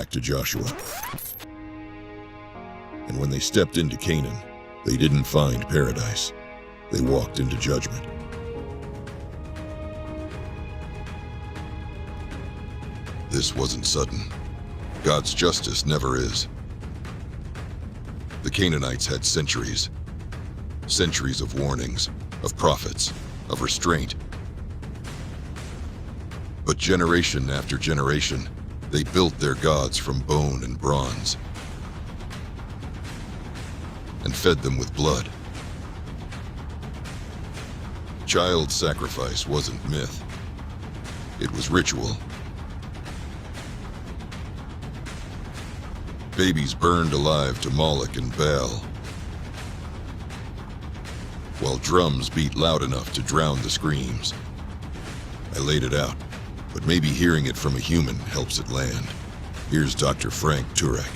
back to Joshua. And when they stepped into Canaan, they didn't find paradise. They walked into judgment. This wasn't sudden. God's justice never is. The Canaanites had centuries of warnings, of prophets, of restraint. But generation after generation, they built their gods from bone and bronze and fed them with blood. Child sacrifice wasn't myth. It was ritual. Babies burned alive to Molech and Baal, while drums beat loud enough to drown the screams. I laid it out, but maybe hearing it from a human helps it land. Here's Dr. Frank Turek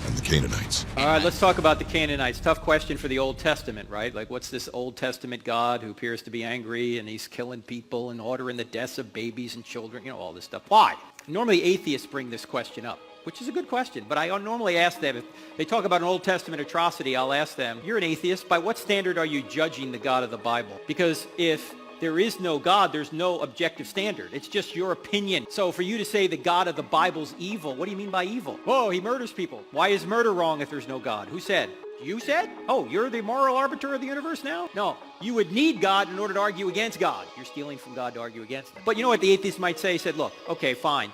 and the Canaanites. All right, let's talk about the Canaanites. Tough question for the Old Testament, right? Like, what's this Old Testament God who appears to be angry and he's killing people and ordering the deaths of babies and children, all this stuff. Why? Normally atheists bring this question up, which is a good question, but I normally ask them, if they talk about an Old Testament atrocity, I'll ask them, you're an atheist, by what standard are you judging the God of the Bible? Because if there is no God, there's no objective standard. It's just your opinion. So for you to say the God of the Bible's evil, what do you mean by evil? Oh, he murders people. Why is murder wrong if there's no God? Who said? You said? Oh, you're the moral arbiter of the universe now? No, you would need God in order to argue against God. You're stealing from God to argue against him. But you know what the atheist might say? He said, look, okay, fine.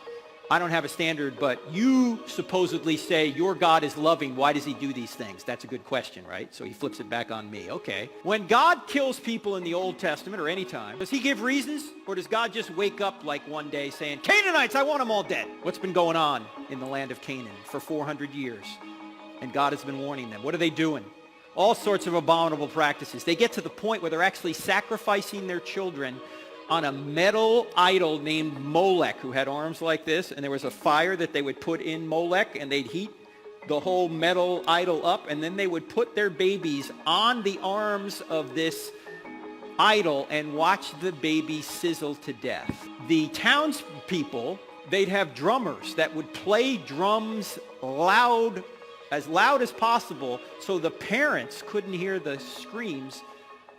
I don't have a standard, but you supposedly say your God is loving. Why does he do these things? That's a good question, right? So he flips it back on me. Okay. When God kills people in the Old Testament or any time, does he give reasons? Or does God just wake up like one day saying, Canaanites, I want them all dead? What's been going on in the land of Canaan for 400 years? And God has been warning them. What are they doing? All sorts of abominable practices. They get to the point where they're actually sacrificing their children on a metal idol named Molech, who had arms like this, and there was a fire that they would put in Molech, and they'd heat the whole metal idol up, and then they would put their babies on the arms of this idol and watch the baby sizzle to death. The townspeople, they'd have drummers that would play drums as loud as possible, so the parents couldn't hear the screams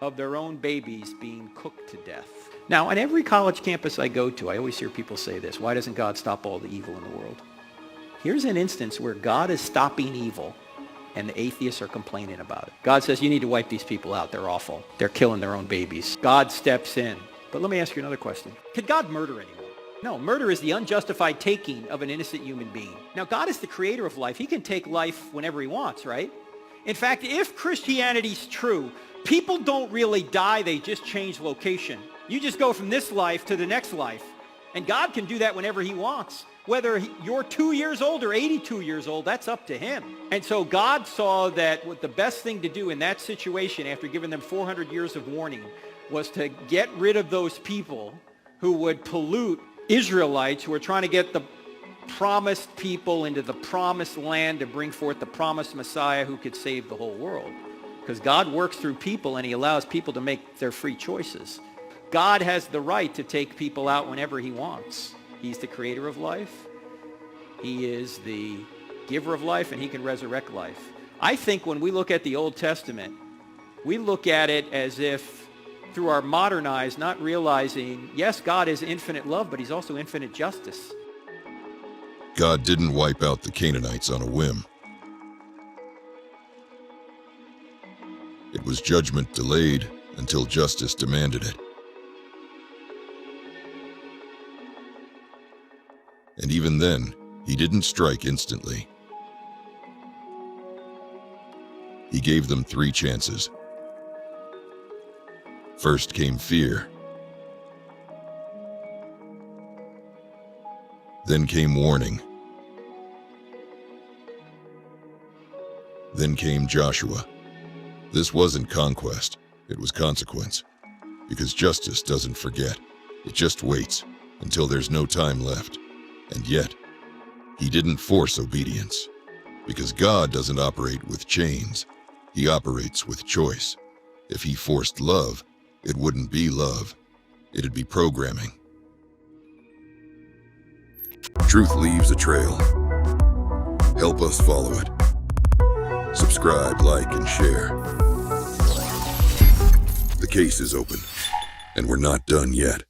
of their own babies being cooked to death. Now, on every college campus I go to, I always hear people say this, why doesn't God stop all the evil in the world? Here's an instance where God is stopping evil, and the atheists are complaining about it. God says, you need to wipe these people out. They're awful. They're killing their own babies. God steps in. But let me ask you another question. Could God murder anyone? No, murder is the unjustified taking of an innocent human being. Now, God is the creator of life. He can take life whenever he wants, right? In fact, if Christianity's true, people don't really die. They just change location. You just go from this life to the next life. And God can do that whenever he wants. Whether you're 2 years old or 82 years old, that's up to him. And so God saw that what the best thing to do in that situation, after giving them 400 years of warning, was to get rid of those people who would pollute Israelites who are trying to get the promised people into the promised land to bring forth the promised Messiah who could save the whole world. Because God works through people and he allows people to make their free choices. God has the right to take people out whenever he wants. He's the creator of life. He is the giver of life, and he can resurrect life. I think when we look at the Old Testament, we look at it as if through our modern eyes, not realizing, yes, God is infinite love, but he's also infinite justice. God didn't wipe out the Canaanites on a whim. It was judgment delayed until justice demanded it. And even then, he didn't strike instantly. He gave them 3 chances. First came fear. Then came warning. Then came Joshua. This wasn't conquest, it was consequence. Because justice doesn't forget. It just waits until there's no time left. And yet, he didn't force obedience. Because God doesn't operate with chains. He operates with choice. If he forced love, it wouldn't be love. It'd be programming. Truth leaves a trail. Help us follow it. Subscribe, like, and share. The case is open, and we're not done yet.